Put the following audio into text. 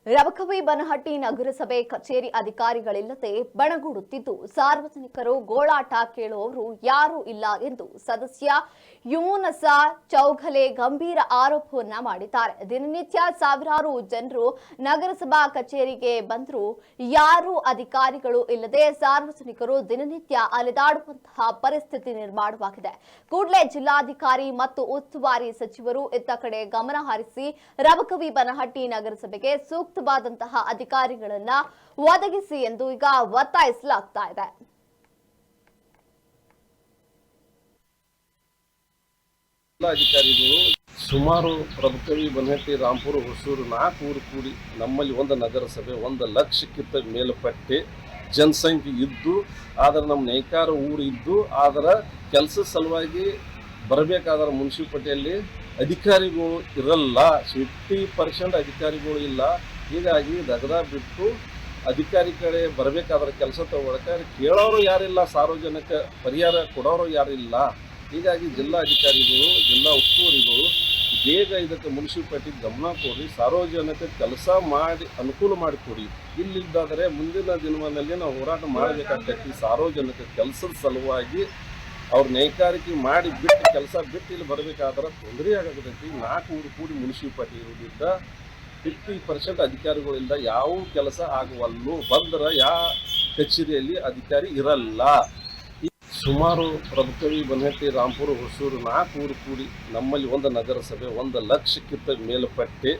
ರಬಕವಿ ಬನಹಟ್ಟಿ ನಗರಸಭೆ ಕಚೇರಿ ಅಧಿಕಾರಿಗಳಿಲ್ಲದೆ ಬಣಗುಡುತ್ತಿದ್ದು ಸಾರ್ವಜನಿಕರು ಗೋಳಾಟ ಕೇಳುವವರು ಯಾರೂ ಇಲ್ಲ ಎಂದು ಸದಸ್ಯ ಯುನುಸ ಚೌಗಲೆ ಗಂಭೀರ ಆರೋಪವನ್ನ ಮಾಡಿದ್ದಾರೆ. ದಿನನಿತ್ಯ ಸಾವಿರಾರು ಜನರು ನಗರಸಭಾ ಕಚೇರಿಗೆ ಬಂದರೂ ಯಾರೂ ಅಧಿಕಾರಿಗಳು ಇಲ್ಲದೆ ಸಾರ್ವಜನಿಕರು ದಿನನಿತ್ಯ ಅಲೆದಾಡುವಂತಹ ಪರಿಸ್ಥಿತಿ ನಿರ್ಮಾಣವಾಗಿದೆ. ಕೂಡಲೇ ಜಿಲ್ಲಾಧಿಕಾರಿ ಮತ್ತು ಉಸ್ತುವಾರಿ ಸಚಿವರು ಇತ್ತ ಕಡೆ ಗಮನ ಹರಿಸಿ ರಬಕವಿ ಬನಹಟ್ಟಿ ನಗರಸಭೆಗೆ ಸೂಕ್ತವಾದಂತಹ ಅಧಿಕಾರಿಗಳನ್ನ ಒದಗಿಸಿ ಎಂದು ಈಗ ಒತ್ತಾಯಿಸಲಾಗ್ತಾ ಇದೆ. ಜಿಲ್ಲಾಧಿಕಾರಿಗಳು ಸುಮಾರು ರಬಕವಿ ಬನಹಟ್ಟಿ ರಾಂಪುರ ಹೊಸೂರು 4 ಊರು ಕೂಡಿ ನಮ್ಮಲ್ಲಿ ಒಂದು ನಗರಸಭೆ 1 ಲಕ್ಷಕ್ಕಿಂತ ಮೇಲ್ಪಟ್ಟೆ ಜನಸಂಖ್ಯೆ ಇದ್ದು ಆದರೆ ನಮ್ಮ ನೇಕಾರ ಊರು ಇದ್ದು ಅದರ ಕೆಲಸ ಸಲುವಾಗಿ ಬರಬೇಕಾದ ಮುನ್ಸಿಪಾಲಿಟಿಯಲ್ಲಿ ಅಧಿಕಾರಿಗಳು ಇರಲ್ಲ. 50% ಅಧಿಕಾರಿಗಳು ಇಲ್ಲ. ಹೀಗಾಗಿ ದಗದ ಬಿಟ್ಟು ಅಧಿಕಾರಿ ಕಡೆ ಬರಬೇಕಾದ್ರೆ ಕೆಲಸ ತಗೊಳಕ್ಕೆ ಕೇಳೋರು ಯಾರಿಲ್ಲ, ಸಾರ್ವಜನಿಕ ಪರಿಹಾರ ಕೊಡೋರು ಯಾರಿಲ್ಲ. ಹೀಗಾಗಿ ಜಿಲ್ಲಾಧಿಕಾರಿಗಳು ಜಿಲ್ಲಾ ಉಸ್ತುವಾರಿಗಳು ಬೇಗ ಇದಕ್ಕೆ ಮುನ್ಸಿಪಾಲಿಟಿ ಗಮನ ಕೊಡಿ, ಸಾರ್ವಜನಿಕ ಕೆಲಸ ಮಾಡಿ ಅನುಕೂಲ ಮಾಡಿಕೊಡಿ. ಇಲ್ಲಿದ್ದಾದರೆ ಮುಂದಿನ ದಿನಗಳಲ್ಲಿ ನಾವು ಹೋರಾಟ ಮಾಡಬೇಕಾಗ್ತೈತಿ. ಸಾರ್ವಜನಿಕ ಕೆಲಸದ ಸಲುವಾಗಿ ಅವ್ರ ನೇಕಾರಿಕೆ ಮಾಡಿ ಬಿಟ್ಟು ಕೆಲಸ ಬಿಟ್ಟು ಇಲ್ಲಿ ಬರಬೇಕಾದ್ರೆ ತೊಂದರೆ ಆಗತೈತಿ. 4 ಊರು ಕೂಡಿ ಮುನ್ಸಿಪಾಲಿಟಿ ಇರೋದ್ರಿಂದ 50% ಅಧಿಕಾರಿಗಳಿಂದ ಯಾವ ಕೆಲಸ ಆಗುವಲ್ಲೂ. ಬಂದ್ರೆ ಯಾವ ಕಚೇರಿಯಲ್ಲಿ ಅಧಿಕಾರಿ ಇರಲ್ಲ. ಸುಮಾರು ರಬಕವಿ ಬನಹಟ್ಟಿ ರಾಂಪುರ ಹೊಸೂರು 4 ಊರು ಕೂಡಿ ನಮ್ಮಲ್ಲಿ ಒಂದು ನಗರಸಭೆ 1 ಲಕ್ಷಕ್ಕಿಂತ ಮೇಲ್ಪಟ್ಟೆ